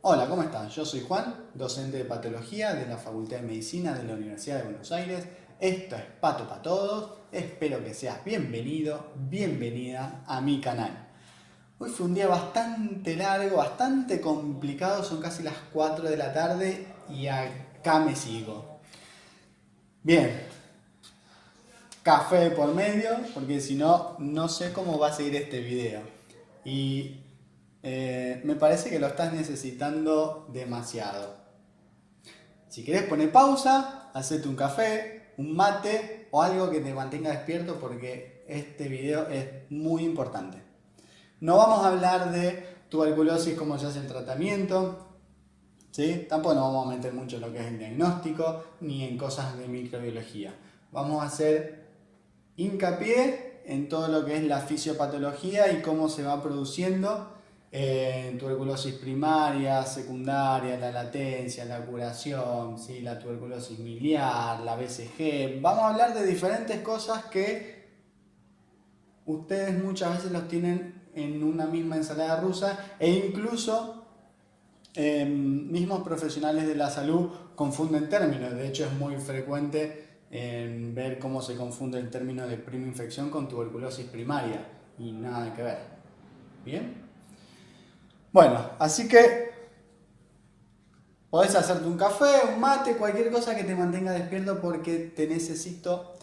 Hola, ¿cómo están? Yo soy Juan, docente de patología de la Facultad de Medicina de la Universidad de Buenos Aires. Esto es Pato para Todos. Espero que seas bienvenido, bienvenida a mi canal. Hoy fue un día bastante largo, bastante complicado. Son casi las 4 de la tarde y acá me sigo. Bien, café por medio, porque si no, no sé cómo va a seguir este video. Y me parece que lo estás necesitando demasiado. Si querés poner pausa, hacete un café, un mate o algo que te mantenga despierto porque este video es muy importante. No vamos a hablar de tuberculosis, cómo se hace el tratamiento, ¿sí? Tampoco nos vamos a meter mucho en lo que es el diagnóstico ni en cosas de microbiología. Vamos a hacer hincapié en todo lo que es la fisiopatología y cómo se va produciendo tuberculosis primaria, secundaria, la latencia, la curación, ¿sí? La tuberculosis miliar, la BCG. Vamos a hablar de diferentes cosas que ustedes muchas veces los tienen en una misma ensalada rusa e incluso mismos profesionales de la salud confunden términos. De hecho es muy frecuente ver cómo se confunde el término de prima infección con tuberculosis primaria y nada que ver. ¿Bien? Bueno, así que podés hacerte un café, un mate, cualquier cosa que te mantenga despierto porque te necesito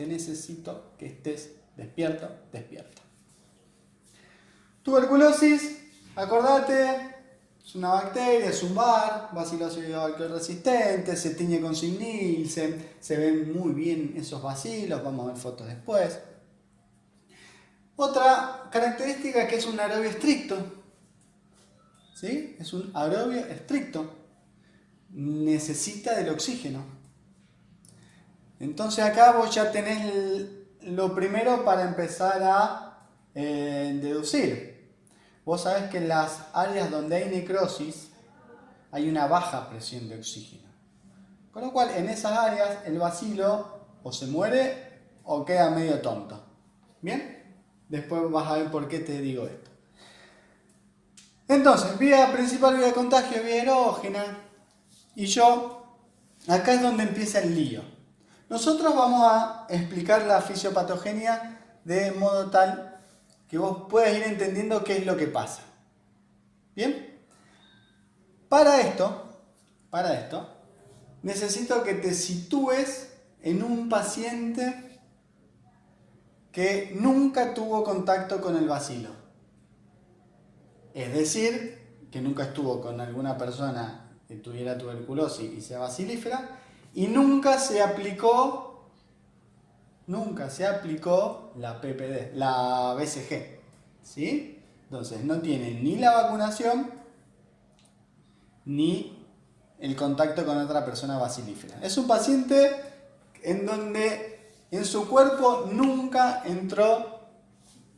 que estés despierto, despierta. Tuberculosis, acordate, es una bacteria, es un bar, Bacillus resistente, se tiñe con Nielsen, se ven muy bien esos bacilos, vamos a ver fotos después. Otra característica es que es un aerobio estricto, ¿sí? Es un aerobio estricto, necesita del oxígeno. Entonces acá vos ya tenés lo primero para empezar a deducir. Vos sabés que en las áreas donde hay necrosis hay una baja presión de oxígeno. Con lo cual en esas áreas el bacilo o se muere o queda medio tonto. ¿Bien? Después vas a ver por qué te digo esto. Entonces, principal vía de contagio, vía erógena. Y acá es donde empieza el lío. Nosotros vamos a explicar la fisiopatogenia de modo tal que vos puedas ir entendiendo qué es lo que pasa. ¿Bien? Para esto, necesito que te sitúes en un paciente que nunca tuvo contacto con el bacilo. Es decir, que nunca estuvo con alguna persona que tuviera tuberculosis y sea bacilífera y nunca se aplicó la PPD, la BCG. ¿Sí? Entonces no tiene ni la vacunación ni el contacto con otra persona bacilífera. Es un paciente en donde en su cuerpo nunca entró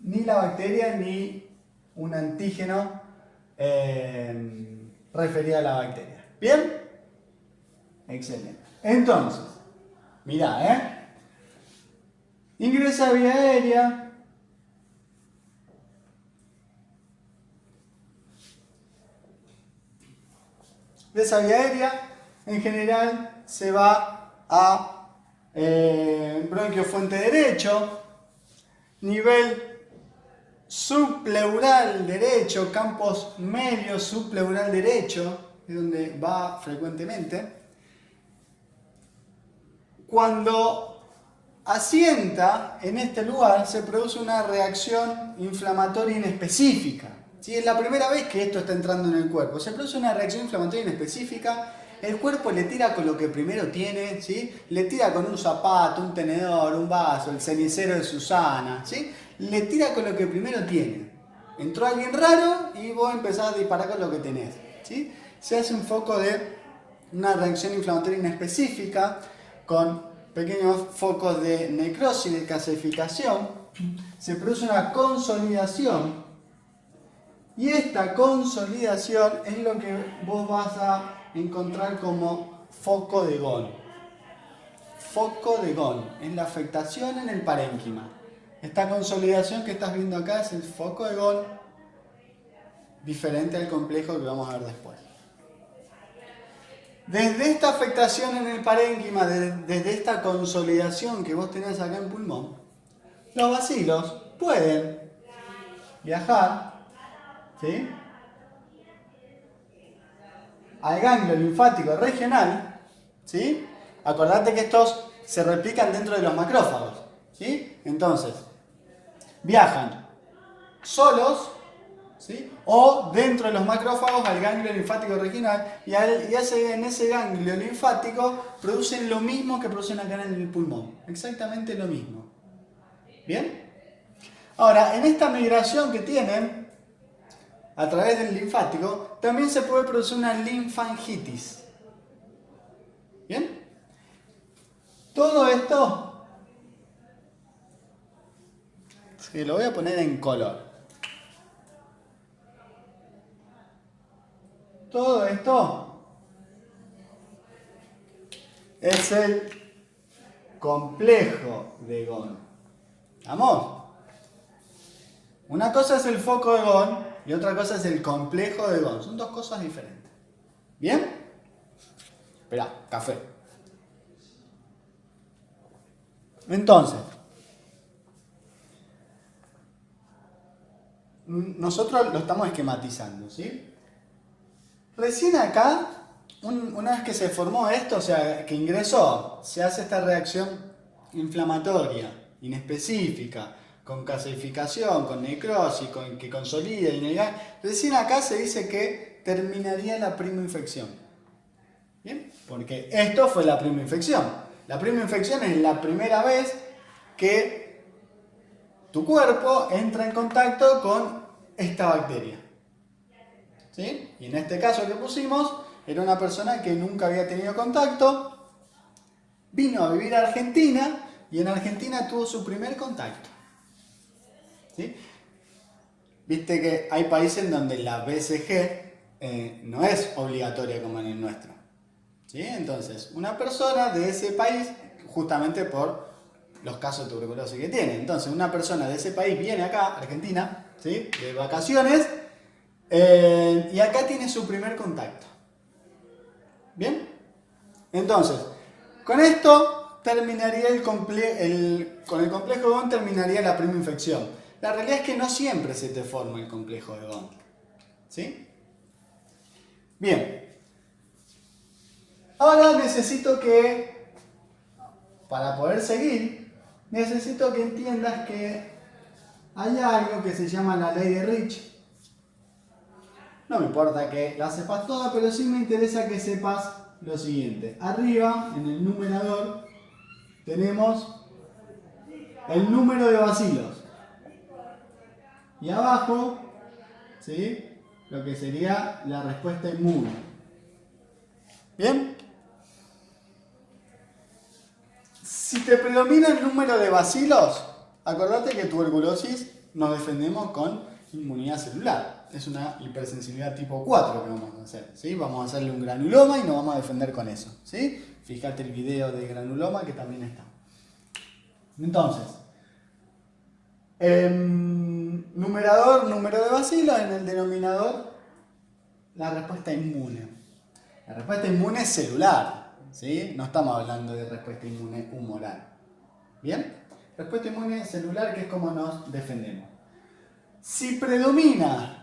ni la bacteria ni un antígeno referido a la bacteria. ¿Bien? Excelente. Entonces, mirá, ingresa vía aérea. De esa vía aérea, en general, se va a bronquio fuente derecho, nivel subpleural derecho, campos medios subpleural derecho, es donde va frecuentemente. Cuando asienta en este lugar, se produce una reacción inflamatoria inespecífica. ¿Sí? Es la primera vez que esto está entrando en el cuerpo. Se produce una reacción inflamatoria inespecífica. El cuerpo le tira con lo que primero tiene, ¿sí? Le tira con un zapato, un tenedor, un vaso, el cenicero de Susana, ¿sí? Le tira con lo que primero tiene. Entró alguien raro y vos empezás a disparar con lo que tenés, ¿sí? Se hace un foco de una reacción inflamatoria inespecífica con pequeños focos de necrosis, de calcificación. Se produce una consolidación y esta consolidación es lo que vos vas a encontrar como foco de Ghon. Foco de Ghon es la afectación en el parénquima. Esta consolidación que estás viendo acá es el foco de Ghon, diferente al complejo que vamos a ver después. Desde esta afectación en el parénquima, desde esta consolidación que vos tenés acá en pulmón, los bacilos pueden viajar, ¿sí?, al ganglio linfático regional, ¿sí? Acordate que estos se replican dentro de los macrófagos, ¿sí? Entonces, viajan solos, ¿sí?, o dentro de los macrófagos al ganglio linfático regional y en ese ganglio linfático producen lo mismo que producen acá en el pulmón, exactamente lo mismo. ¿Bien? Ahora, en esta migración que tienen a través del linfático, también se puede producir una linfangitis. ¿Bien? Todo esto, sí, lo voy a poner en color. Todo esto es el complejo de Ghon. ¿Vamos? Una cosa es el foco de Ghon y otra cosa es el complejo de Ghon. Son dos cosas diferentes. ¿Bien? Espera, café. Entonces, nosotros lo estamos esquematizando, ¿sí? Recién acá, una vez que se formó esto, o sea, que ingresó, se hace esta reacción inflamatoria, inespecífica, con calcificación, con necrosis, que consolida y negar. Recién acá se dice que terminaría la prima infección. ¿Bien? Porque esto fue la prima infección. La prima infección es la primera vez que tu cuerpo entra en contacto con esta bacteria. ¿Sí? Y en este caso que pusimos, era una persona que nunca había tenido contacto, vino a vivir a Argentina y en Argentina tuvo su primer contacto. ¿Sí? Viste que hay países en donde la BCG no es obligatoria como en el nuestro. ¿Sí? Entonces, una persona de ese país, justamente por los casos de tuberculosis que tiene, entonces una persona de ese país viene acá, Argentina, ¿sí?, de vacaciones, y acá tiene su primer contacto. ¿Bien? Entonces, con esto terminaría con el complejo de Ghon terminaría la prima infección. La realidad es que no siempre se te forma el complejo de Ghon. ¿Sí? Bien. Ahora necesito que, para poder seguir, necesito que entiendas que hay algo que se llama la ley de Rich. No me importa que la sepas toda, pero sí me interesa que sepas lo siguiente. Arriba, en el numerador, tenemos el número de bacilos. Y abajo, ¿sí?, lo que sería la respuesta inmune. ¿Bien? Si te predomina el número de bacilos, acordate que tuberculosis nos defendemos con inmunidad celular. Es una hipersensibilidad tipo 4 que vamos a hacer, ¿sí? Vamos a hacerle un granuloma y nos vamos a defender con eso, ¿sí? Fíjate el video de granuloma que también está. Entonces, numerador, número de bacilos, en el denominador, la respuesta inmune. La respuesta inmune es celular, ¿sí? No estamos hablando de respuesta inmune humoral. ¿Bien? Respuesta inmune celular, que es como nos defendemos. Si predomina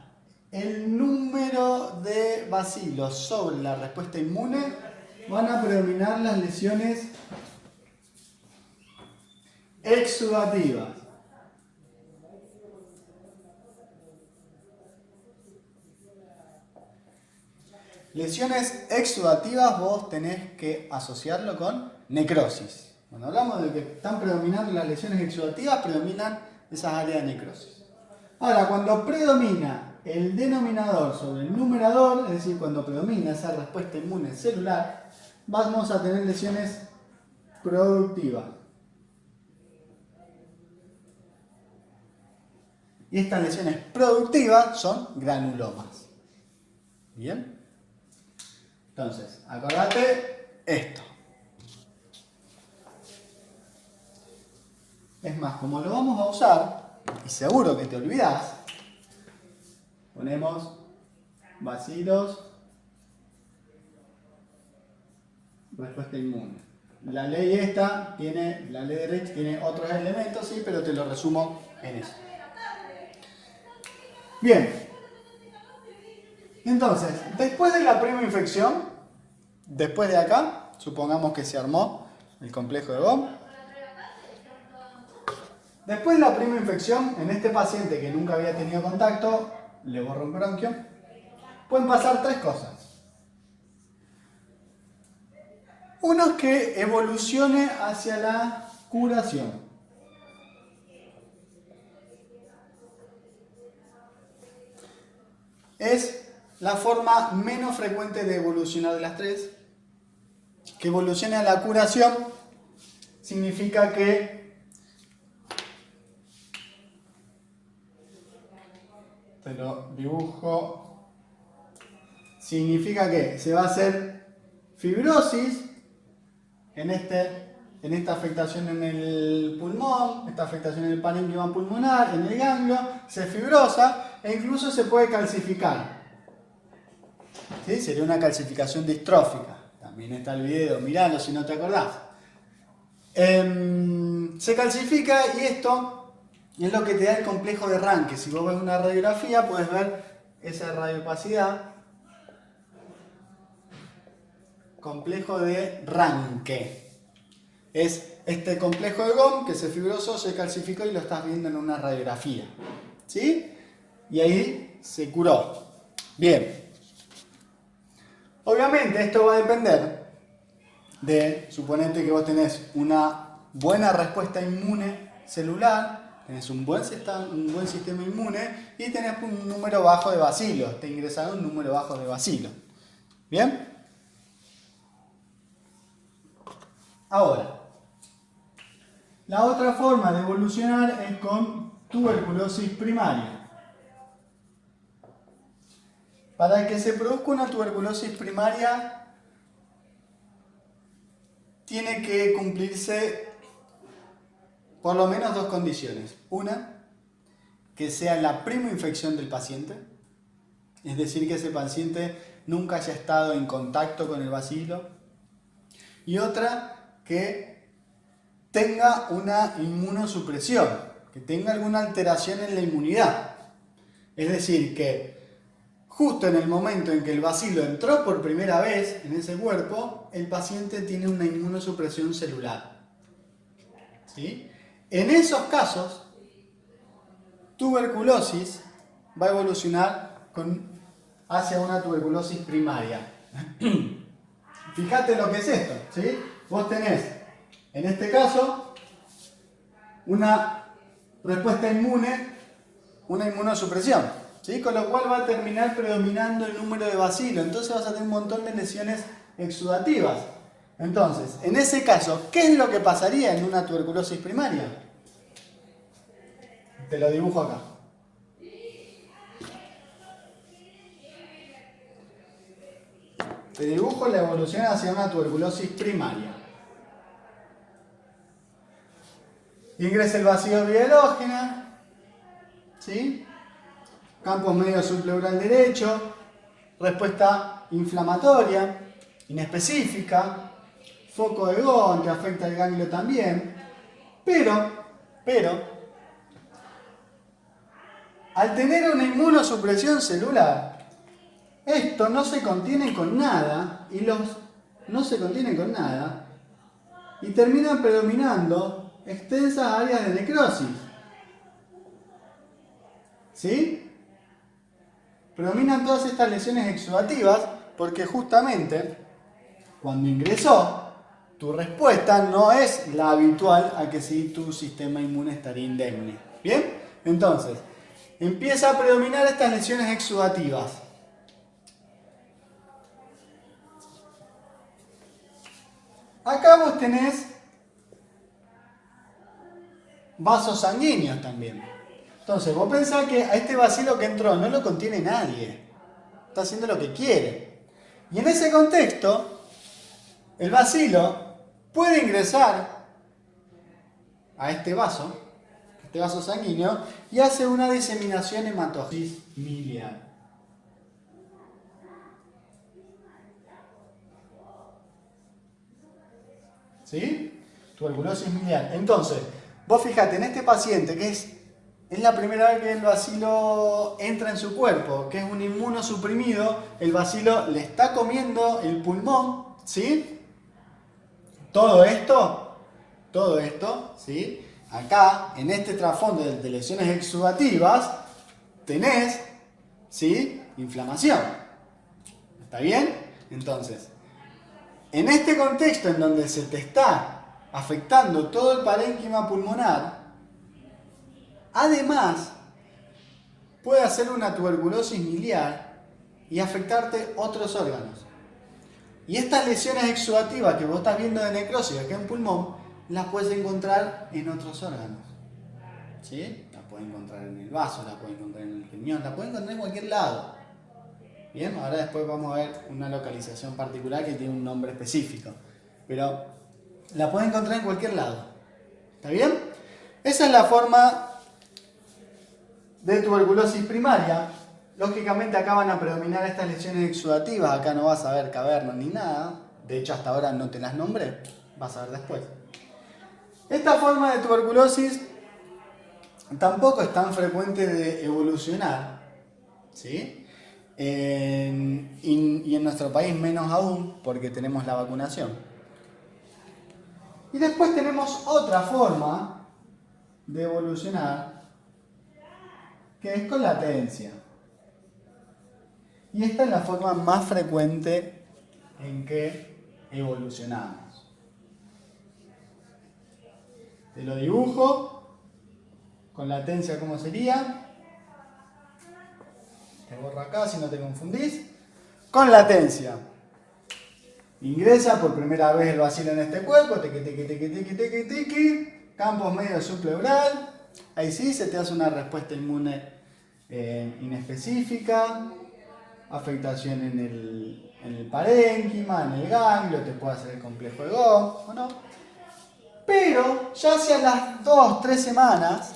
el número de bacilos sobre la respuesta inmune, van a predominar las lesiones exudativas. Lesiones exudativas vos tenés que asociarlo con necrosis. Cuando hablamos de que están predominando las lesiones exudativas, predominan esas áreas de necrosis. Ahora, cuando predomina el denominador sobre el numerador, es decir, cuando predomina esa respuesta inmune celular, vamos a tener lesiones productivas. Y estas lesiones productivas son granulomas. ¿Bien? Entonces, acordate esto. Es más, como lo vamos a usar, y seguro que te olvidás, ponemos bacilos respuesta inmune. La ley esta tiene, la ley de Rich tiene otros elementos, sí, pero te lo resumo en eso. Bien. Entonces, después de la prima infección, después de acá, supongamos que se armó el complejo de GOM. Después de la prima infección, en este paciente que nunca había tenido contacto, le borro un bronquio, pueden pasar tres cosas. Uno es que evolucione hacia la curación. Es la forma menos frecuente de evolucionar de las tres. Que evolucione a la curación significa que te lo dibujo. Significa que se va a hacer fibrosis en esta afectación en el pulmón, esta afectación en el parénquima pulmonar, en el ganglio, se fibrosa e incluso se puede calcificar. ¿Sí? Sería una calcificación distrófica. También está el video, miralo si no te acordás. Se calcifica y esto es lo que te da el complejo de Ranke. Si vos ves una radiografía puedes ver esa radiopacidad. Complejo de Ranke. Es este complejo de GOM que se fibrosó, se calcificó y lo estás viendo en una radiografía. ¿Sí? Y ahí se curó. Bien. Obviamente esto va a depender de, suponete que vos tenés una buena respuesta inmune celular, tenés un buen sistema inmune y tenés un número bajo de bacilos, te ingresaron un número bajo de bacilos. ¿Bien? Ahora, la otra forma de evolucionar es con tuberculosis primaria. Para que se produzca una tuberculosis primaria, tiene que cumplirse por lo menos dos condiciones. Una, que sea la prima infección del paciente, es decir, que ese paciente nunca haya estado en contacto con el bacilo. Y otra, que tenga una inmunosupresión, que tenga alguna alteración en la inmunidad. Es decir, que justo en el momento en que el bacilo entró por primera vez en ese cuerpo, el paciente tiene una inmunosupresión celular. ¿Sí? En esos casos, tuberculosis va a evolucionar hacia una tuberculosis primaria. Fíjate lo que es esto, ¿sí? Vos tenés, en este caso, una respuesta inmune, una inmunosupresión, ¿sí? Con lo cual va a terminar predominando el número de bacilos. Entonces vas a tener un montón de lesiones exudativas. Entonces, en ese caso, ¿qué es lo que pasaría en una tuberculosis primaria? Te lo dibujo acá. Te dibujo la evolución hacia una tuberculosis primaria. Ingresa el vacío bielógena, ¿sí? Campos medio subpleural derecho, respuesta inflamatoria, inespecífica, foco de GON que afecta el ganglio también, pero, al tener una inmunosupresión celular, esto no se contiene con nada y terminan predominando extensas áreas de necrosis. ¿Sí? Predominan todas estas lesiones exudativas porque justamente cuando ingresó, tu respuesta no es la habitual a que si tu sistema inmune estaría indemne. ¿Bien? Entonces, empieza a predominar estas lesiones exudativas. Acá vos tenés vasos sanguíneos también. Entonces, vos pensás que a este bacilo que entró no lo contiene nadie. Está haciendo lo que quiere. Y en ese contexto, el bacilo puede ingresar a este vaso sanguíneo, y hace una diseminación hematógena miliar. ¿Sí? Tuberculosis miliar. Entonces, vos fijate, en este paciente que es la primera vez que el bacilo entra en su cuerpo, que es un inmunosuprimido, el bacilo le está comiendo el pulmón, ¿sí? Todo esto, ¿sí? Acá, en este trasfondo de lesiones exudativas, tenés, ¿sí? Inflamación. ¿Está bien? Entonces, en este contexto en donde se te está afectando todo el parénquima pulmonar, además, puede hacer una tuberculosis miliar y afectarte otros órganos. Y estas lesiones exudativas que vos estás viendo de necrosis acá en pulmón, las puedes encontrar en otros órganos. ¿Sí? Las puedes encontrar en el vaso, las puedes encontrar en el riñón, las puedes encontrar en cualquier lado. Bien, ahora después vamos a ver una localización particular que tiene un nombre específico. Pero la puedes encontrar en cualquier lado. ¿Está bien? Esa es la forma de tuberculosis primaria. Lógicamente acá van a predominar estas lesiones exudativas, acá no vas a ver cavernas ni nada, de hecho hasta ahora no te las nombré, vas a ver después. Esta forma de tuberculosis tampoco es tan frecuente de evolucionar, ¿sí? Y en nuestro país menos aún porque tenemos la vacunación. Y después tenemos otra forma de evolucionar que es con latencia. Y esta es la forma más frecuente en que evolucionamos. Te lo dibujo con latencia, ¿cómo sería? Te borro acá si no te confundís. Con latencia. Ingresa por primera vez el bacilo en este cuerpo, campos medio subpleural. Ahí sí se te hace una respuesta inmune inespecífica. Afectación en el parénquima, en el ganglio, te puede hacer el complejo de Gauss, ¿o no? Pero ya hacia las 2-3 semanas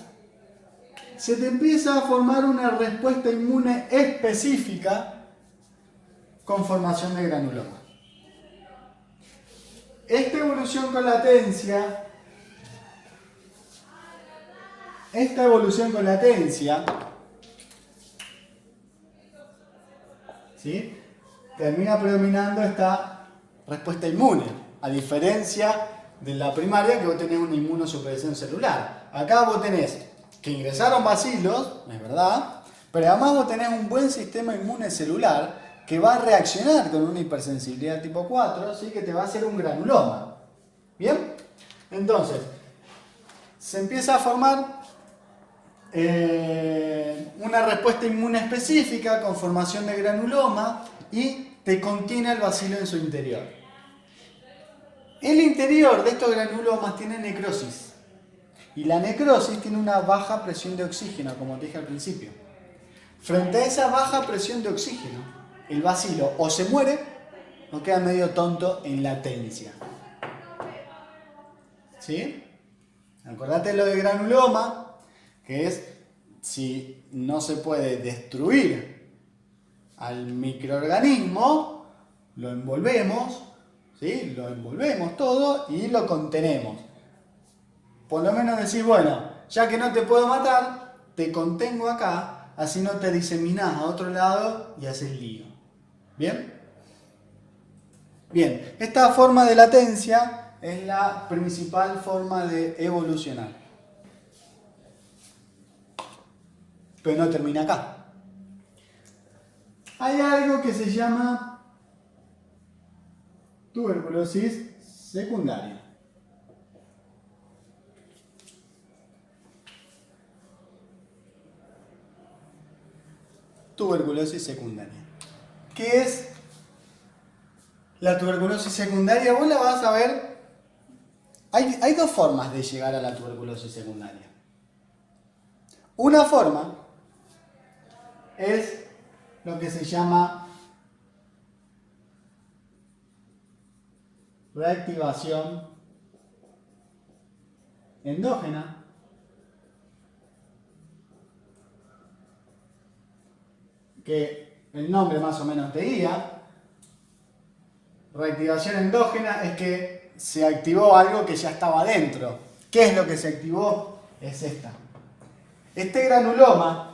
se te empieza a formar una respuesta inmune específica con formación de granuloma. Esta evolución con latencia, ¿sí? Termina predominando esta respuesta inmune, a diferencia de la primaria que vos tenés una inmunosupresión celular. Acá vos tenés que ingresaron bacilos, es verdad, pero además vos tenés un buen sistema inmune celular que va a reaccionar con una hipersensibilidad tipo 4, ¿sí? Que te va a hacer un granuloma. ¿Bien? Entonces, se empieza a formar una respuesta inmune específica con formación de granuloma y te contiene el bacilo en su interior. El interior de estos granulomas tiene necrosis y la necrosis tiene una baja presión de oxígeno, como te dije al principio. Frente a esa baja presión de oxígeno, el bacilo o se muere o queda medio tonto en latencia. ¿Sí? Acordate lo de granuloma, que es si no se puede destruir al microorganismo, lo envolvemos, ¿sí? Lo envolvemos todo y lo contenemos. Por lo menos decís, bueno, ya que no te puedo matar, te contengo acá, así no te diseminás a otro lado y haces lío. ¿Bien? Bien, esta forma de latencia es la principal forma de evolucionar. Pero no termina acá. Hay algo que se llama tuberculosis secundaria. Tuberculosis secundaria. ¿Qué es la tuberculosis secundaria? Vos la vas a ver. Hay dos formas de llegar a la tuberculosis secundaria. Una forma es lo que se llama reactivación endógena, que el nombre más o menos te guía. Reactivación endógena es que se activó algo que ya estaba dentro. ¿Qué es lo que se activó? Es esta. Este granuloma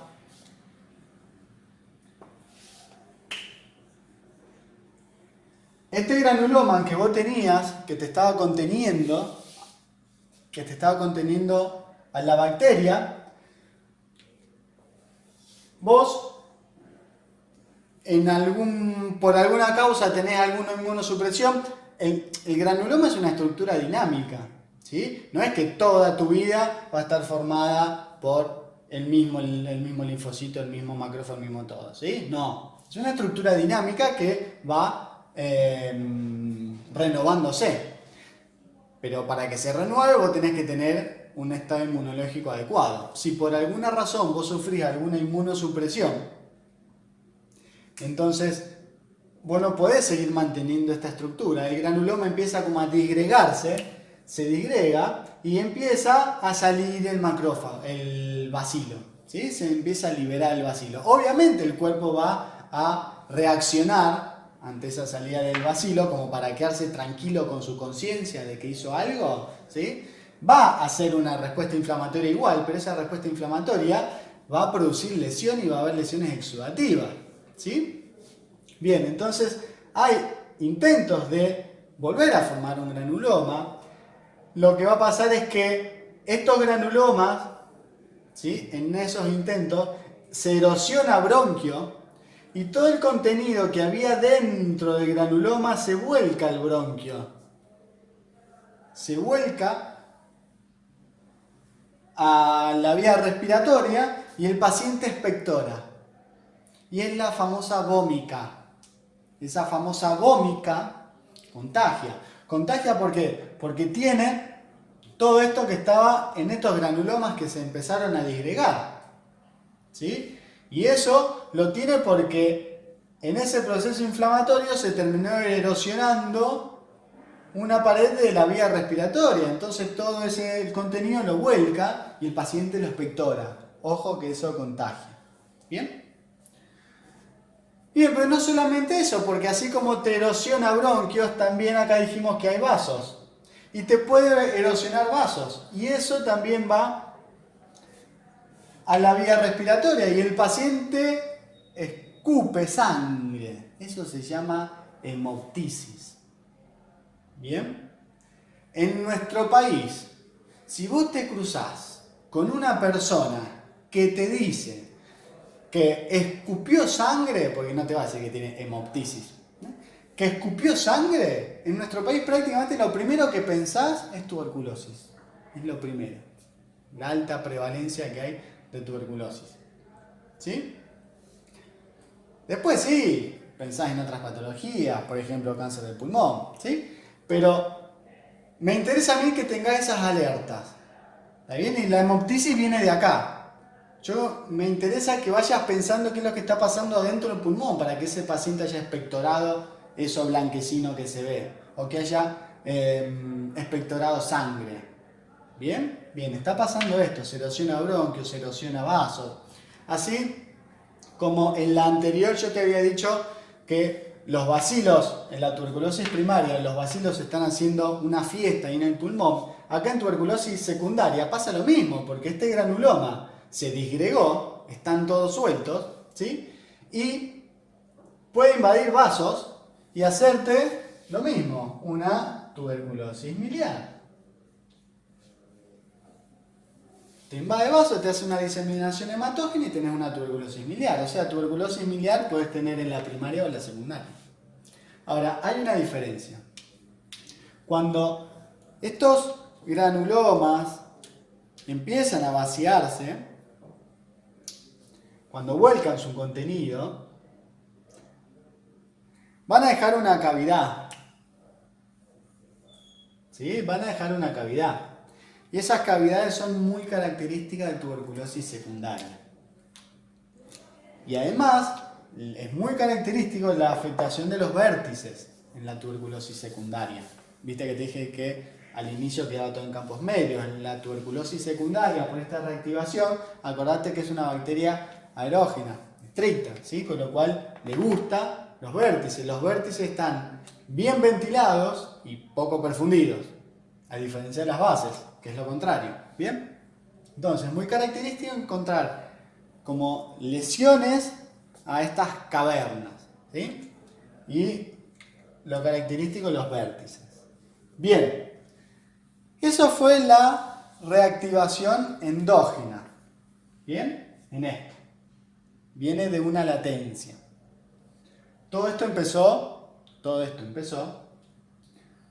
que vos tenías, que te estaba conteniendo a la bacteria, vos por alguna causa tenés alguna inmunosupresión. El granuloma es una estructura dinámica, ¿sí? No es que toda tu vida va a estar formada por el mismo linfocito, el mismo macrófago, el mismo todo, ¿sí? No, es una estructura dinámica que va renovándose. Pero para que se renueve vos tenés que tener un estado inmunológico adecuado. Si por alguna razón vos sufrís alguna inmunosupresión, entonces vos no podés seguir manteniendo esta estructura. El granuloma empieza como a disgregarse, se disgrega y empieza a salir el macrófago, el bacilo, ¿sí? Se empieza a liberar el bacilo. Obviamente el cuerpo va a reaccionar ante esa salida del bacilo como para quedarse tranquilo con su conciencia de que hizo algo, ¿sí? Va a hacer una respuesta inflamatoria igual, pero esa respuesta inflamatoria va a producir lesión y va a haber lesiones exudativas, ¿sí? Bien, entonces hay intentos de volver a formar un granuloma. Lo que va a pasar es que estos granulomas, ¿sí?, en esos intentos se erosiona bronquio y todo el contenido que había dentro del granuloma se vuelca al bronquio. Se vuelca a la vía respiratoria y el paciente expectora. Y es la famosa gómica. Esa famosa gómica contagia. ¿Contagia por qué? Porque tiene todo esto que estaba en estos granulomas que se empezaron a disgregar, ¿sí? Y eso lo tiene porque en ese proceso inflamatorio se terminó erosionando una pared de la vía respiratoria. Entonces todo ese contenido lo vuelca y el paciente lo expectora. Ojo que eso contagia. ¿Bien? Bien, pero no solamente eso, porque así como te erosiona bronquios, también acá dijimos que hay vasos. Y te puede erosionar vasos. Y eso también va a la vía respiratoria. Y el paciente escupe sangre. Eso se llama hemoptisis. ¿Bien? En nuestro país, si vos te cruzás con una persona que te dice que escupió sangre, porque no te va a decir que tiene hemoptisis, ¿no?, que escupió sangre, en nuestro país prácticamente lo primero que pensás es tuberculosis. Es lo primero. La alta prevalencia que hay de tuberculosis. ¿Sí? Después sí, pensás en otras patologías, por ejemplo cáncer del pulmón, ¿sí? Pero me interesa a mí que tengas esas alertas. ¿Está bien? Y la hemoptisis viene de acá. Me interesa que vayas pensando qué es lo que está pasando adentro del pulmón para que ese paciente haya expectorado eso blanquecino que se ve o que haya expectorado sangre. ¿Bien? Bien, está pasando esto, se erosiona bronquios, se erosiona vasos. Así como en la anterior yo te había dicho que los bacilos, en la tuberculosis primaria, los bacilos están haciendo una fiesta ahí en el pulmón. Acá en tuberculosis secundaria pasa lo mismo, porque este granuloma se disgregó, están todos sueltos, ¿sí? Y puede invadir vasos y hacerte lo mismo, una tuberculosis miliar. Te invade vasos, te hace una diseminación hematógena y tenés una tuberculosis miliar. O sea, tuberculosis miliar puedes tener en la primaria o en la secundaria. Ahora, hay una diferencia. Cuando estos granulomas empiezan a vaciarse, cuando vuelcan su contenido, van a dejar una cavidad. ¿Sí? Van a dejar una cavidad. Y esas cavidades son muy características de tuberculosis secundaria. Y además, es muy característico la afectación de los vértices en la tuberculosis secundaria. Viste que te dije que al inicio quedaba todo en campos medios. En la tuberculosis secundaria, por esta reactivación, acordate que es una bacteria aerógena, estricta, ¿sí? Con lo cual le gusta los vértices. Los vértices están bien ventilados y poco perfundidos, a diferencia de las bases, que es lo contrario. ¿Bien? Entonces, muy característico encontrar como lesiones a estas cavernas, ¿sí? Y lo característico, los vértices. Bien, eso fue la reactivación endógena. ¿Bien? En esto. Viene de una latencia. Todo esto empezó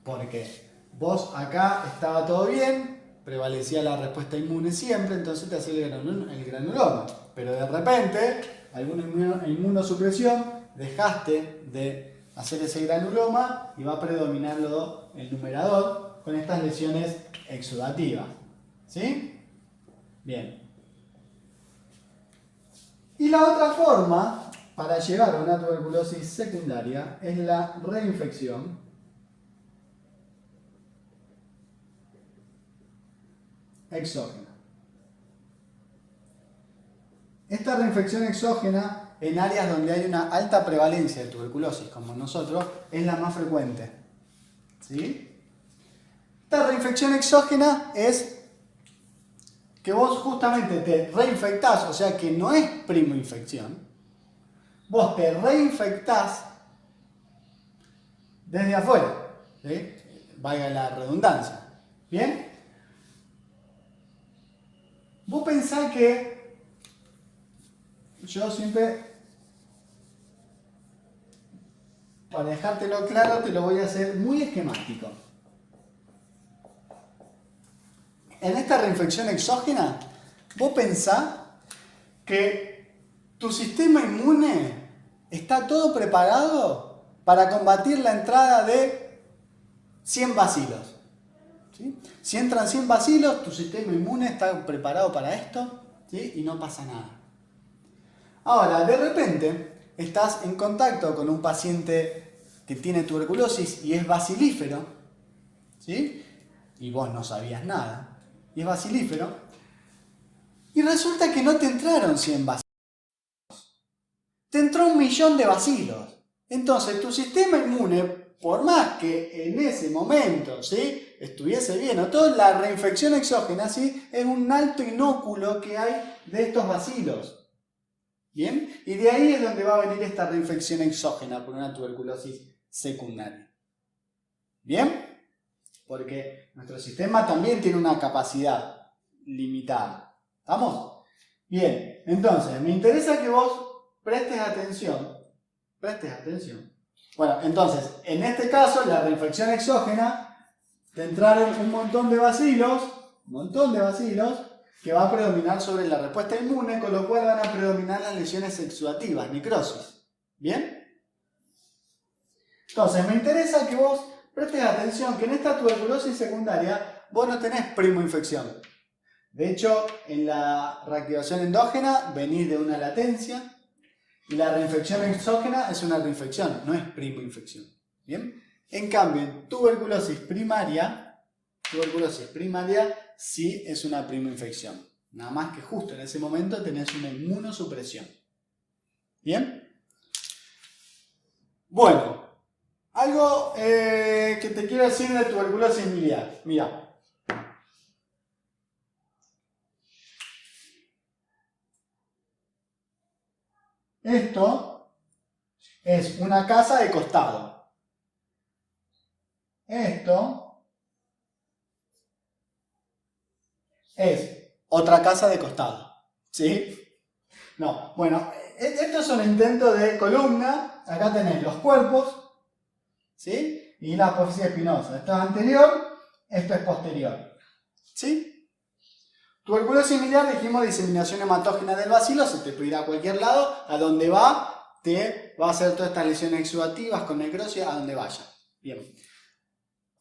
porque vos acá estaba todo bien, prevalecía la respuesta inmune siempre, entonces te hacía el granuloma. Pero de repente, alguna inmunosupresión, dejaste de hacer ese granuloma y va a predominarlo el numerador con estas lesiones exudativas. ¿Sí? Bien. Y la otra forma para llegar a una tuberculosis secundaria es la reinfección exógena. Esta reinfección exógena en áreas donde hay una alta prevalencia de tuberculosis, como nosotros, es la más frecuente. ¿Sí? Esta reinfección exógena es que vos justamente te reinfectás, o sea que no es primo infección, vos te reinfectás desde afuera, ¿sí? Valga la redundancia. ¿Bien? Vos pensás que yo siempre, para dejártelo claro, te lo voy a hacer muy esquemático. En esta reinfección exógena, vos pensás que tu sistema inmune está todo preparado para combatir la entrada de 100 bacilos. ¿Sí? Si entran 100 bacilos, tu sistema inmune está preparado para esto, ¿sí? Y no pasa nada. Ahora, de repente, estás en contacto con un paciente que tiene tuberculosis y es bacilífero, ¿sí? Y vos no sabías nada, y es bacilífero, y resulta que no te entraron 100 bacilos, te entró 1.000.000 de bacilos. Entonces, tu sistema inmune, por más que en ese momento, ¿sí?, estuviese bien o todo, la reinfección exógena, ¿sí?, es un alto inóculo que hay de estos bacilos. ¿Bien? Y de ahí es donde va a venir esta reinfección exógena por una tuberculosis secundaria. ¿Bien? Porque nuestro sistema también tiene una capacidad limitada. ¿Estamos? Bien, entonces, me interesa que vos prestes atención. Bueno, entonces, en este caso, la reinfección exógena, te entraron un montón de bacilos, que va a predominar sobre la respuesta inmune, con lo cual van a predominar las lesiones exudativas, necrosis. ¿Bien? Entonces, me interesa que vos prestes atención que en esta tuberculosis secundaria vos no tenés primo infección. De hecho, en la reactivación endógena venís de una latencia y la reinfección exógena es una reinfección, no es primo infección. ¿Bien? En cambio, en tuberculosis primaria sí es una primo infección. Nada más que justo en ese momento tenés una inmunosupresión. ¿Bien? Bueno, algo que te quiero decir de tuberculosis miliar. Mira. Esto es una casa de costado. Esto es otra casa de costado. ¿Sí? No, bueno, esto es un intento de columna. Acá tenés los cuerpos, ¿sí? Y la apófisis espinosa. Esto es anterior, esto es posterior. ¿Sí? Tuberculosis miliar, dijimos, diseminación hematógena del bacilo, se te puede ir a cualquier lado, a donde va, te va a hacer todas estas lesiones exudativas con necrosis, a donde vaya. Bien.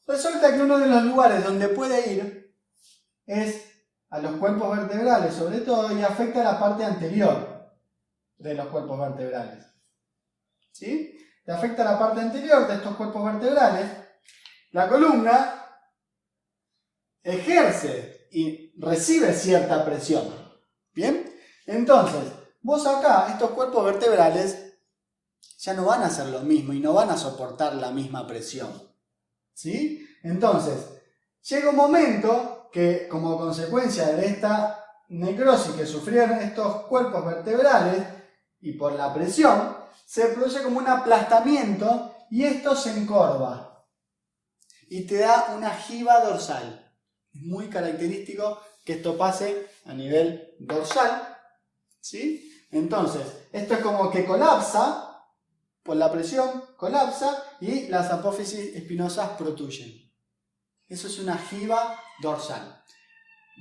Resulta que uno de los lugares donde puede ir es a los cuerpos vertebrales, sobre todo, y afecta a la parte anterior de los cuerpos vertebrales. ¿Sí? Te afecta a la parte anterior de estos cuerpos vertebrales. La columna ejerce y recibe cierta presión. ¿Bien? Entonces, vos acá, estos cuerpos vertebrales ya no van a hacer lo mismo y no van a soportar la misma presión. ¿Sí? Entonces, llega un momento que como consecuencia de esta necrosis que sufrieron estos cuerpos vertebrales y por la presión, se produce como un aplastamiento y esto se encorva y te da una jiba dorsal. Es muy característico que esto pase a nivel dorsal, ¿sí? Entonces, esto es como que colapsa por la presión, colapsa y las apófisis espinosas protuyen. Eso es una jiba dorsal.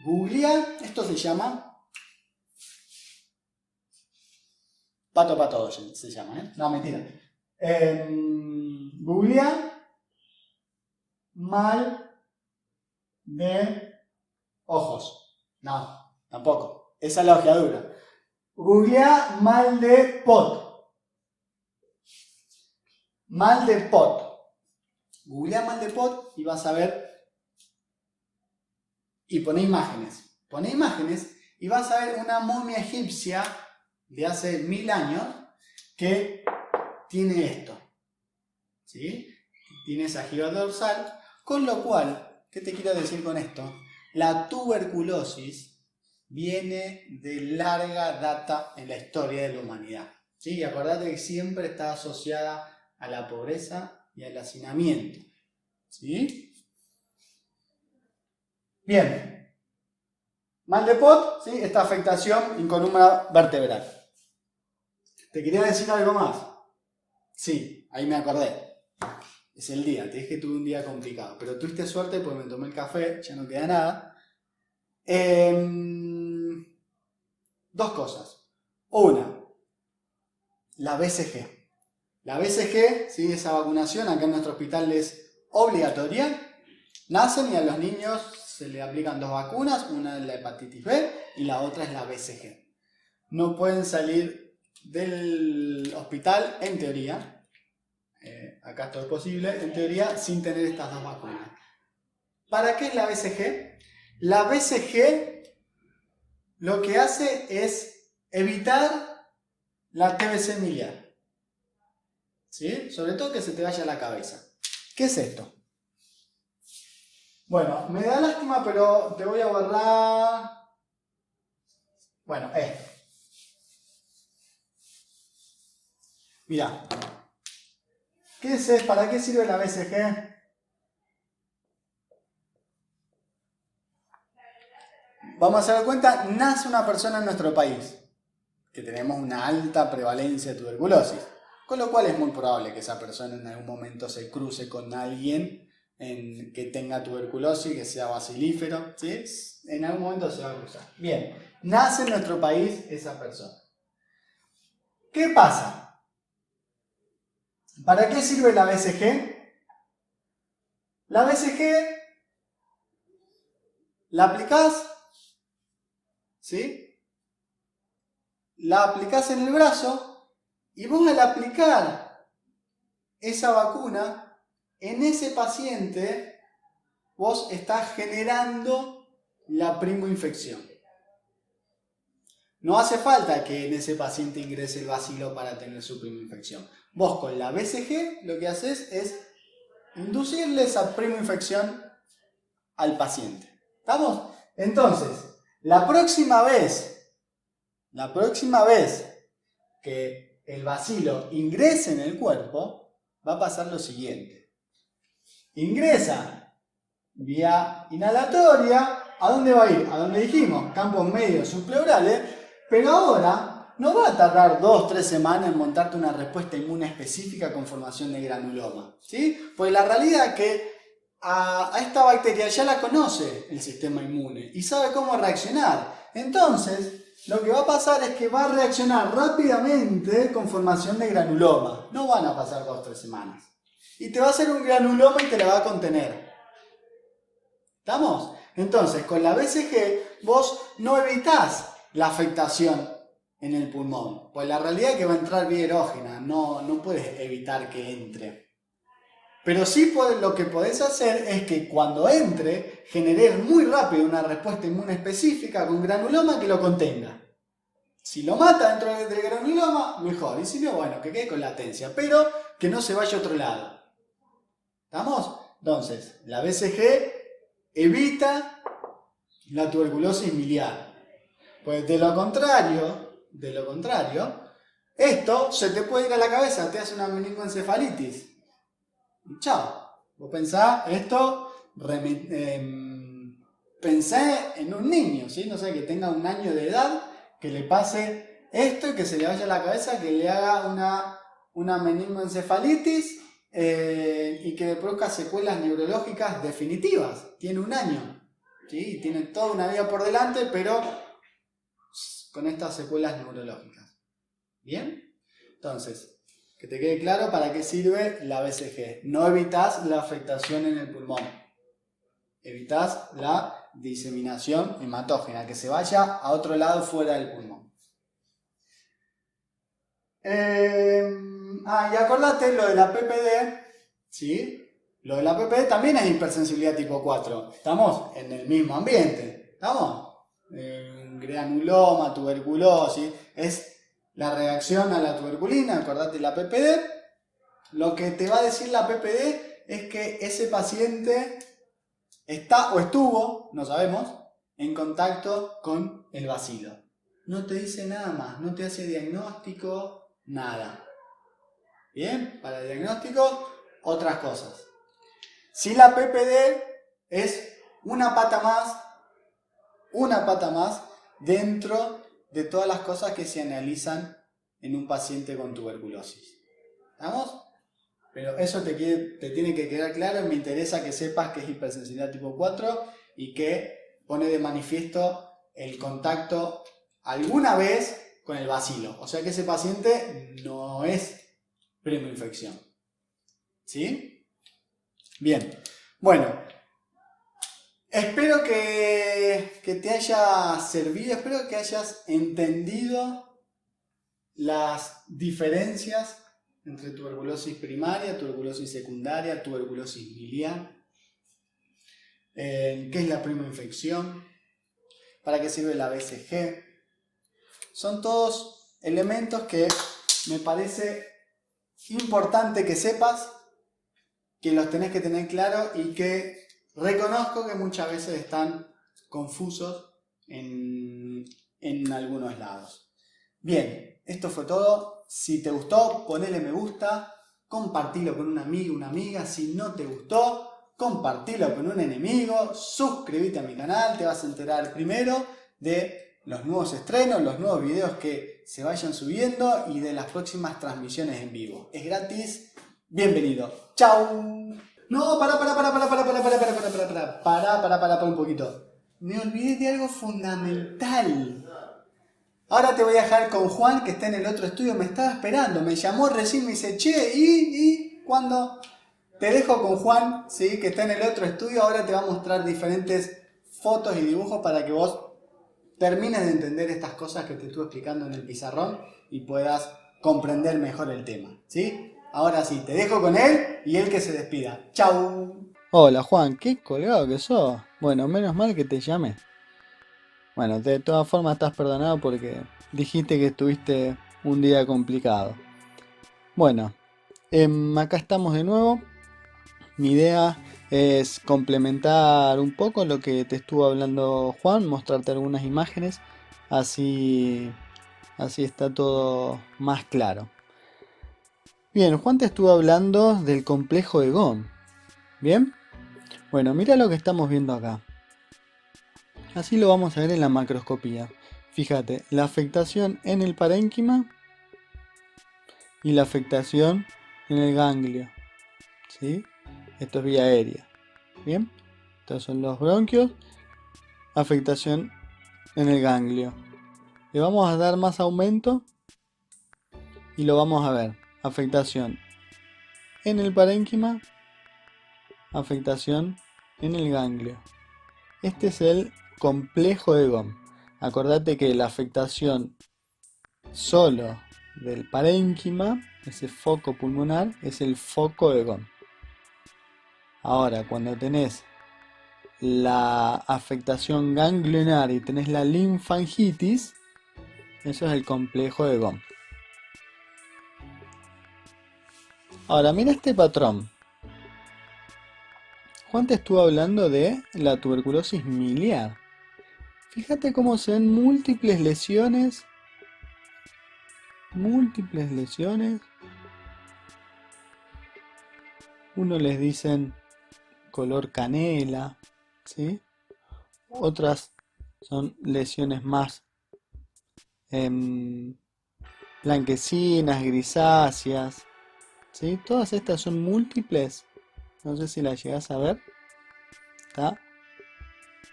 Googlear, esto se llama patopatogen, se llama, ¿eh? No, mentira. Googlear mal de ojos. No, tampoco. Esa es la ojeadura. Googlear mal de pot. Mal de pot. Googlea mal de pot y vas a ver. Y poné imágenes. Poné imágenes y vas a ver una momia egipcia de hace 1000 años que tiene esto. ¿Sí? Tiene esa jiba dorsal. Con lo cual, ¿qué te quiero decir con esto? La tuberculosis viene de larga data en la historia de la humanidad. ¿Sí? Y acordate que siempre está asociada a la pobreza y al hacinamiento. ¿Sí? Bien. Mal de Pot, ¿sí? Esta afectación en columna vertebral. ¿Te quería decir algo más? Sí, ahí me acordé. Es el día, te dije que tuve un día complicado, pero tuviste suerte porque me tomé el café, ya no queda nada. Dos cosas. Una, la BCG. La BCG, ¿sí? Esa vacunación acá en nuestro hospital es obligatoria. Nacen y a los niños se le aplican 2 vacunas, una es la hepatitis B y la otra es la BCG. No pueden salir del hospital, en teoría, acá todo es posible, en teoría, sin tener estas 2 vacunas. ¿Para qué es la BCG? La BCG lo que hace es evitar la TBC miliar. ¿Sí? Sobre todo que se te vaya a la cabeza. ¿Qué es esto? Bueno, me da lástima, pero te voy a borrar. Bueno, esto. Mirá. ¿Qué es? ¿Para qué sirve la BCG? Vamos a dar cuenta, nace una persona en nuestro país que tenemos una alta prevalencia de tuberculosis, con lo cual es muy probable que esa persona en algún momento se cruce con alguien que tenga tuberculosis, que sea bacilífero, ¿sí? En algún momento se va a cruzar. Bien, nace en nuestro país esa persona. ¿Qué pasa? ¿Para qué sirve la BCG? La BCG la aplicás, ¿sí? La aplicás en el brazo y vos al aplicar esa vacuna, en ese paciente vos estás generando la primoinfección. No hace falta que en ese paciente ingrese el bacilo para tener su primoinfección. Vos con la BCG lo que haces es inducirle esa primoinfección al paciente. ¿Estamos? Entonces, la próxima vez que el bacilo ingrese en el cuerpo, va a pasar lo siguiente. Ingresa vía inhalatoria. ¿A dónde va a ir? A donde dijimos, campos medios subpleurales, pero ahora no va a tardar 2-3 semanas en montarte una respuesta inmune específica con formación de granuloma, ¿sí? Pues la realidad es que a esta bacteria ya la conoce el sistema inmune y sabe cómo reaccionar. Entonces, lo que va a pasar es que va a reaccionar rápidamente con formación de granuloma. No van a pasar 2-3 semanas. Y te va a hacer un granuloma y te la va a contener. ¿Estamos? Entonces, con la BCG vos no evitás la afectación en el pulmón. Pues la realidad es que va a entrar vía erógena, no puedes evitar que entre. Pero sí lo que podés hacer es que cuando entre, generes muy rápido una respuesta inmune específica con granuloma que lo contenga. Si lo mata dentro del granuloma, mejor. Y si no, bueno, que quede con latencia. Pero que no se vaya a otro lado. ¿Estamos? Entonces, la BCG evita la tuberculosis miliar. Pues de lo contrario, esto se te puede ir a la cabeza, te hace una meningoencefalitis. Chao. Vos pensá, pensé en un niño, ¿sí? No sé, que tenga 1 año de edad, que le pase esto y que se le vaya a la cabeza, que le haga una meningoencefalitis y que le produzca secuelas neurológicas definitivas. Tiene 1 año, ¿sí? Tiene toda una vida por delante, pero con estas secuelas neurológicas. ¿Bien? Entonces, que te quede claro para qué sirve la BCG. No evitas la afectación en el pulmón. Evitas la diseminación hematógena, que se vaya a otro lado fuera del pulmón. Y acordate lo de la PPD, ¿sí? Lo de la PPD también es hipersensibilidad tipo 4. Estamos en el mismo ambiente. ¿Estamos? Granuloma, tuberculosis, es la reacción a la tuberculina, acordate la PPD. Lo que te va a decir la PPD es que ese paciente está o estuvo, no sabemos, en contacto con el bacilo. No te dice nada más, no te hace diagnóstico, nada. Bien, para el diagnóstico, otras cosas. Si la PPD es una pata más dentro de todas las cosas que se analizan en un paciente con tuberculosis. ¿Estamos? Pero eso te tiene que quedar claro. Me interesa que sepas que es hipersensibilidad tipo 4 y que pone de manifiesto el contacto alguna vez con el bacilo. O sea que ese paciente no es primo-infección. ¿Sí? Bien. Bueno. Espero que te haya servido, espero que hayas entendido las diferencias entre tuberculosis primaria, tuberculosis secundaria, tuberculosis miliar, qué es la primoinfección, para qué sirve la BCG. Son todos elementos que me parece importante que sepas, que los tenés que tener claro y que reconozco que muchas veces están confusos en algunos lados. Bien, esto fue todo. Si te gustó, ponele me gusta, compartilo con un amigo, una amiga. Si no te gustó, compartilo con un enemigo, suscríbete a mi canal, te vas a enterar primero de los nuevos estrenos, los nuevos videos que se vayan subiendo y de las próximas transmisiones en vivo. Es gratis. Bienvenido. ¡Chao! No, para un poquito. Me olvidé de algo fundamental. Ahora te voy a dejar con Juan, que está en el otro estudio, me estaba esperando, me llamó recién, me dice, che, ¿y cuándo? Te dejo con Juan, ¿sí? Que está en el otro estudio, ahora te va a mostrar diferentes fotos y dibujos para que vos termines de entender estas cosas que te estuve explicando en el pizarrón y puedas comprender mejor el tema, ¿sí? Ahora sí, te dejo con él y él que se despida. ¡Chau! Hola Juan, qué colgado que sos. Bueno, menos mal que te llamé. Bueno, de todas formas estás perdonado porque dijiste que estuviste un día complicado. Bueno, acá estamos de nuevo. Mi idea es complementar un poco lo que te estuvo hablando Juan, mostrarte algunas imágenes, así está todo más claro. Bien, Juan te estuvo hablando del complejo de Ghom. ¿Bien? Bueno, mira lo que estamos viendo acá. Así lo vamos a ver en la macroscopía. Fíjate, la afectación en el parénquima y la afectación en el ganglio. ¿Sí? Esto es vía aérea. ¿Bien? Estos son los bronquios. Afectación en el ganglio. Le vamos a dar más aumento y lo vamos a ver. Afectación en el parénquima. Afectación en el ganglio. Este es el complejo de Ghom. Acordate que la afectación solo del parénquima, ese foco pulmonar, es el foco de Ghom. Ahora, cuando tenés la afectación ganglionar y tenés la linfangitis, Eso es el complejo de Gom. Ahora, mira este patrón. Juan te estuvo hablando de la tuberculosis miliar. Fíjate cómo se ven múltiples lesiones. Múltiples lesiones. Uno les dicen color canela, ¿sí? Otras son lesiones más blanquecinas, grisáceas, ¿sí? Todas estas son múltiples. No sé si las llegas a ver. ¿Está?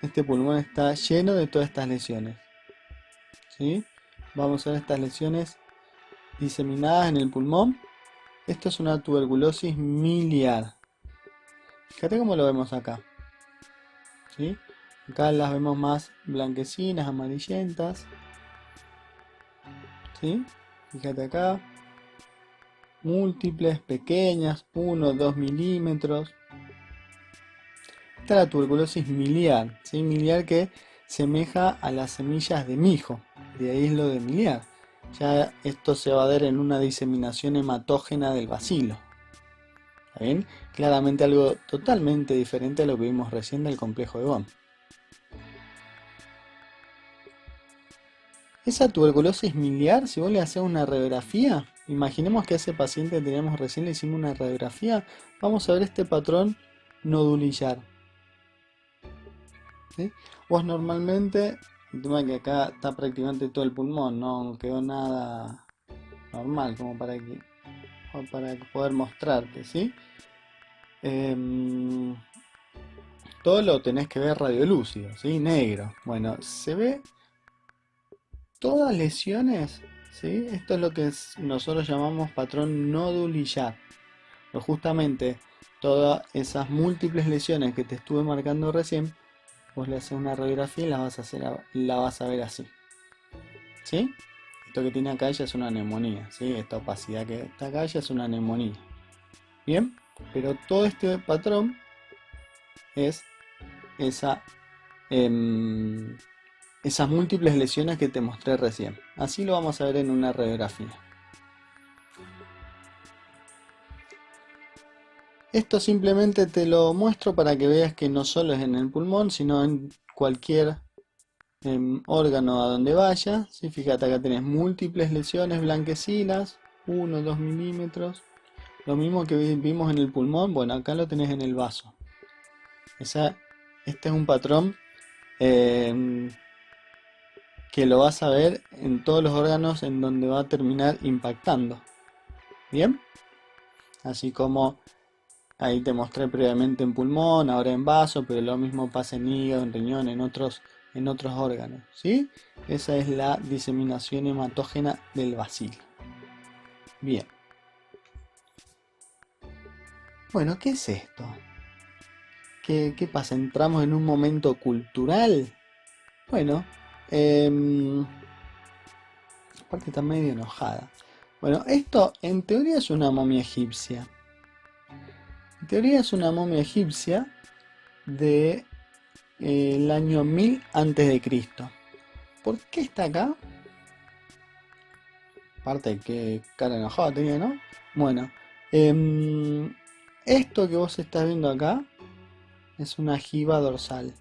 Este pulmón está lleno de todas estas lesiones, ¿sí? Vamos a ver estas lesiones diseminadas en el pulmón. Esto es una tuberculosis miliar. Fíjate cómo lo vemos acá, ¿sí? Acá las vemos más blanquecinas, amarillentas, ¿sí? Fíjate acá, múltiples, pequeñas, 1, 2 milímetros. Esta es la tuberculosis miliar, ¿sí? Miliar que semeja a las semillas de mijo, de ahí es lo de miliar. Ya esto se va a ver en una diseminación hematógena del bacilo. ¿Está bien? Claramente algo totalmente diferente a lo que vimos recién del complejo de Bond. Esa tuberculosis miliar, si vos le haces una radiografía, imaginemos que a ese paciente que teníamos recién le hicimos una radiografía, vamos a ver este patrón nodulillar. ¿Sí? Vos normalmente, el tema es que acá está prácticamente todo el pulmón, no quedó nada normal como para poder mostrarte, ¿sí? Todo lo tenés que ver radiolúcido, ¿sí? Negro. Bueno, se ve todas lesiones, ¿sí? Esto es lo que nosotros llamamos patrón nodulillar. Pero justamente todas esas múltiples lesiones que te estuve marcando recién, vos le haces una radiografía y la vas a ver así, ¿sí? Esto que tiene acá ya es una neumonía, ¿sí? Esta opacidad que está acá ya es una neumonía. Bien, pero todo este patrón es esa, esas múltiples lesiones que te mostré recién. Así lo vamos a ver en una radiografía. Esto simplemente te lo muestro para que veas que no solo es en el pulmón, sino en cualquier órgano a donde vaya. ¿Sí? Fíjate, acá tenés múltiples lesiones blanquecinas, 1, 2 milímetros. Lo mismo que vimos en el pulmón, bueno, acá lo tenés en el vaso. Este es un patrón que lo vas a ver en todos los órganos en donde va a terminar impactando. ¿Bien? Así como ahí te mostré previamente en pulmón, ahora en vaso, pero lo mismo pasa en hígado, en riñón, en otros órganos. ¿Sí? Esa es la diseminación hematógena del bacilo. Bien. Bueno, ¿qué es esto? ¿Qué pasa? ¿Entramos en un momento cultural? Bueno, aparte está medio enojada. Bueno, esto en teoría es una momia egipcia. En teoría es una momia egipcia de el año 1000 antes de Cristo. ¿Por qué está acá? Aparte que cara enojada tenía, ¿no? Bueno, esto que vos estás viendo acá es una jiba dorsal.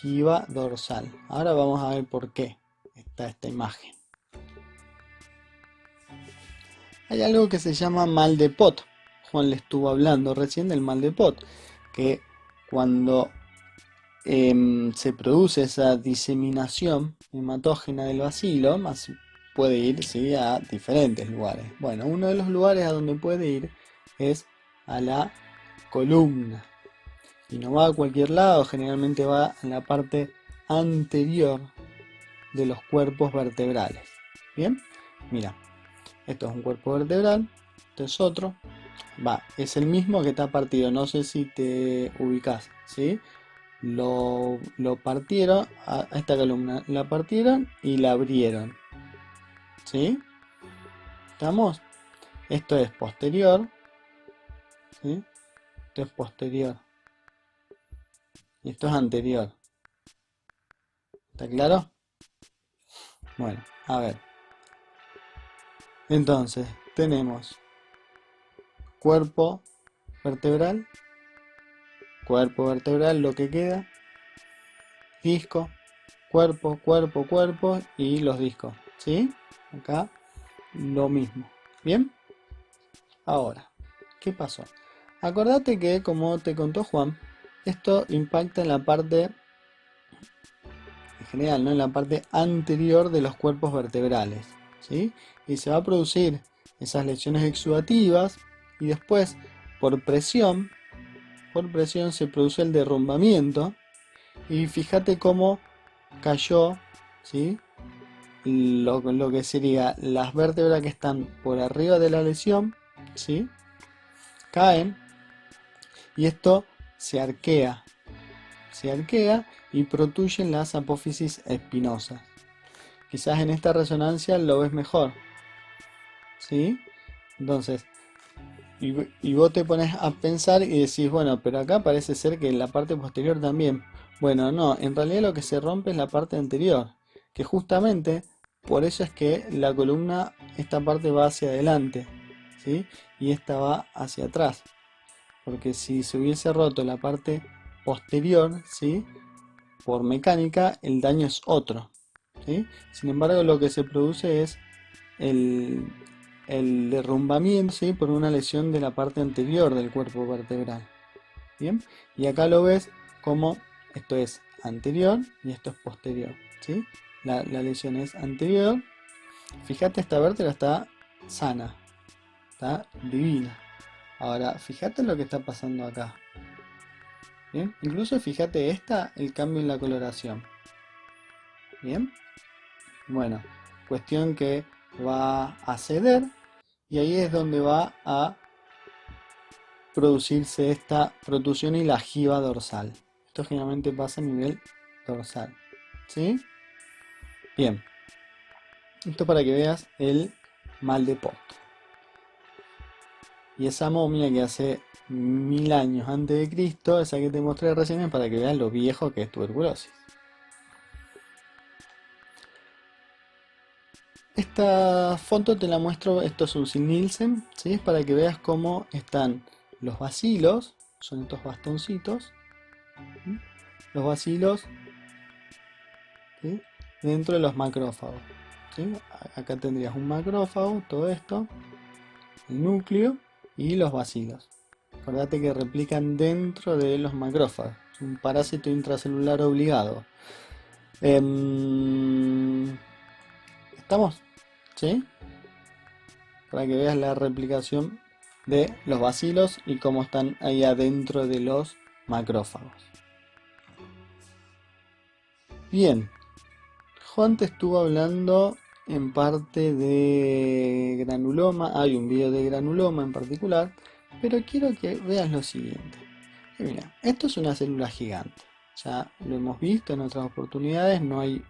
Jiba dorsal. Ahora vamos a ver por qué está esta imagen. Hay algo que se llama mal de Pot. Juan le estuvo hablando recién del mal de Pot, que cuando se produce esa diseminación hematógena del bacilo, puede ir, ¿sí?, a diferentes lugares. Bueno, uno de los lugares a donde puede ir es a la columna. Y no va a cualquier lado, generalmente va a la parte anterior de los cuerpos vertebrales. Bien, mira, esto es un cuerpo vertebral, esto es otro. Es el mismo que está partido, no sé si te ubicas, ¿sí? Lo partieron a esta columna, la partieron y la abrieron, ¿sí? ¿Estamos? Esto es posterior, ¿sí? Esto es posterior y esto es anterior. ¿Está claro? Bueno, a ver. Entonces, tenemos cuerpo vertebral, lo que queda, disco, cuerpo y los discos, ¿sí? Acá lo mismo. ¿Bien? Ahora, ¿qué pasó? Acordate que, como te contó Juan, esto impacta en la parte, en general, ¿no? En la parte anterior de los cuerpos vertebrales, ¿sí? Y se va a producir esas lesiones exudativas y después, por presión se produce el derrumbamiento y fíjate cómo cayó, ¿sí? Lo que sería las vértebras que están por arriba de la lesión, ¿sí? Caen y esto se arquea, y protuyen las apófisis espinosas. Quizás en esta resonancia lo ves mejor, ¿sí? Entonces, y vos te pones a pensar y decís, bueno, pero acá parece ser que en la parte posterior también. Bueno, no, en realidad lo que se rompe es la parte anterior, que justamente por eso es que la columna, esta parte va hacia adelante, ¿sí? Y esta va hacia atrás, porque si se hubiese roto la parte posterior, ¿sí? Por mecánica, el daño es otro, ¿sí? Sin embargo, lo que se produce es el, el derrumbamiento, ¿sí? Por una lesión de la parte anterior del cuerpo vertebral. Bien, y acá lo ves como esto es anterior y esto es posterior, ¿sí? La lesión es anterior. Fíjate, esta vértebra está sana, está divina. Ahora, fíjate lo que está pasando acá. Bien, incluso fíjate el cambio en la coloración. Bien, bueno, cuestión que va a ceder y ahí es donde va a producirse esta protusión y la jiba dorsal. Esto generalmente pasa a nivel dorsal, ¿sí? Bien, esto para que veas el mal de Pot. Y esa momia que hace 1000 años antes de Cristo, esa que te mostré recién, es para que veas lo viejo que es tuberculosis. Esta foto te la muestro, esto es un Nielsen, ¿sí? Es para que veas cómo están los bacilos, son estos bastoncitos, ¿sí? Los bacilos, ¿sí? Dentro de los macrófagos, ¿sí? Acá tendrías un macrófago, todo esto, el núcleo y los bacilos. Acordate que replican dentro de los macrófagos, es un parásito intracelular obligado. ¿Estamos? ¿Sí? Para que veas la replicación de los bacilos y cómo están ahí adentro de los macrófagos. Bien, Juan te estuvo hablando en parte de granuloma, hay un video de granuloma en particular, pero quiero que veas lo siguiente. Y mira, esto es una célula gigante, ya lo hemos visto en otras oportunidades, no hay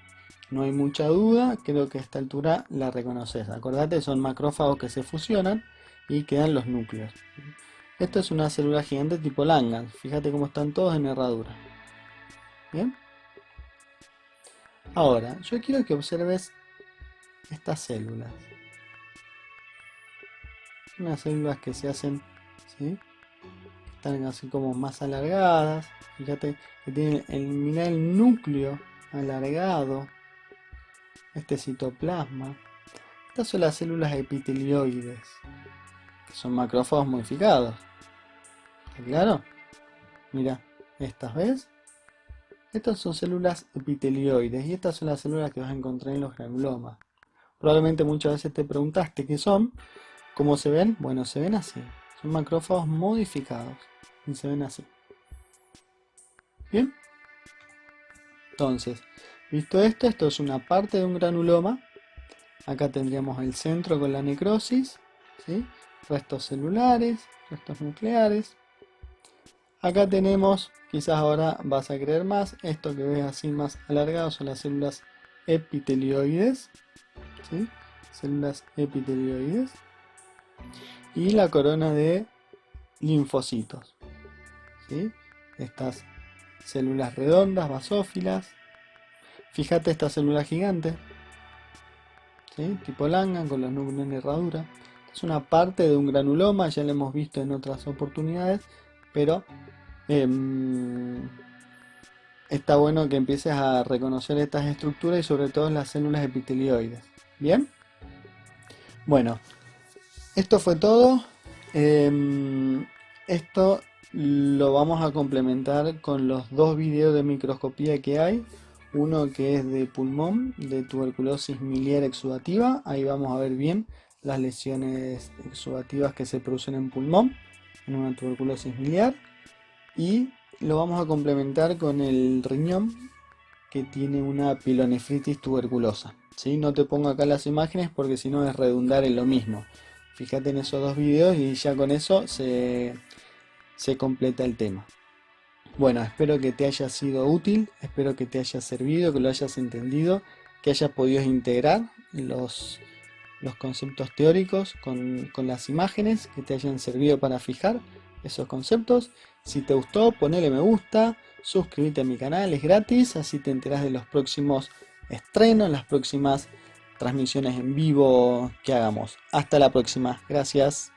mucha duda, creo que a esta altura la reconoces. Acordate, son macrófagos que se fusionan y quedan los núcleos. Esto es una célula gigante tipo Langhans, fíjate cómo están todos en herradura. Bien. Ahora, yo quiero que observes estas células. Unas células que se hacen, ¿sí? Están así como más alargadas. Fíjate que tienen mirá el núcleo alargado. Este citoplasma. Estas son las células epitelioides, que son macrófagos modificados. ¿Está claro? Mira, estas, ¿ves? Estas son células epitelioides y estas son las células que vas a encontrar en los granulomas. Probablemente muchas veces te preguntaste qué son. ¿Cómo se ven? Bueno, se ven así. Son macrófagos modificados y se ven así. Bien. Entonces, visto esto, esto es una parte de un granuloma. Acá tendríamos el centro con la necrosis, ¿sí? Restos celulares, restos nucleares. Acá tenemos, quizás ahora vas a creer más, esto que ves así más alargado son las células epitelioides, ¿sí? Células epitelioides. Y la corona de linfocitos, ¿sí? Estas células redondas, basófilas. Fíjate esta célula gigante. ¿sí? Tipo Langham con los núcleos en herradura. Es una parte de un granuloma, ya lo hemos visto en otras oportunidades, pero em, está bueno que empieces a reconocer estas estructuras y sobre todo las células epitelioides. ¿Bien? Bueno, esto fue todo. Esto lo vamos a complementar con los dos videos de microscopía que hay. Uno que es de pulmón, de tuberculosis miliar exudativa. Ahí vamos a ver bien las lesiones exudativas que se producen en pulmón, en una tuberculosis miliar. Y lo vamos a complementar con el riñón, que tiene una pilonefritis tuberculosa. ¿Sí? No te pongo acá las imágenes porque si no es redundar en lo mismo. Fíjate en esos dos videos y ya con eso se completa el tema. Bueno, espero que te haya sido útil, espero que te haya servido, que lo hayas entendido, que hayas podido integrar los conceptos teóricos con las imágenes, que te hayan servido para fijar esos conceptos. Si te gustó, ponele me gusta, suscríbete a mi canal, es gratis, así te enterás de los próximos estrenos, las próximas transmisiones en vivo que hagamos. Hasta la próxima, gracias.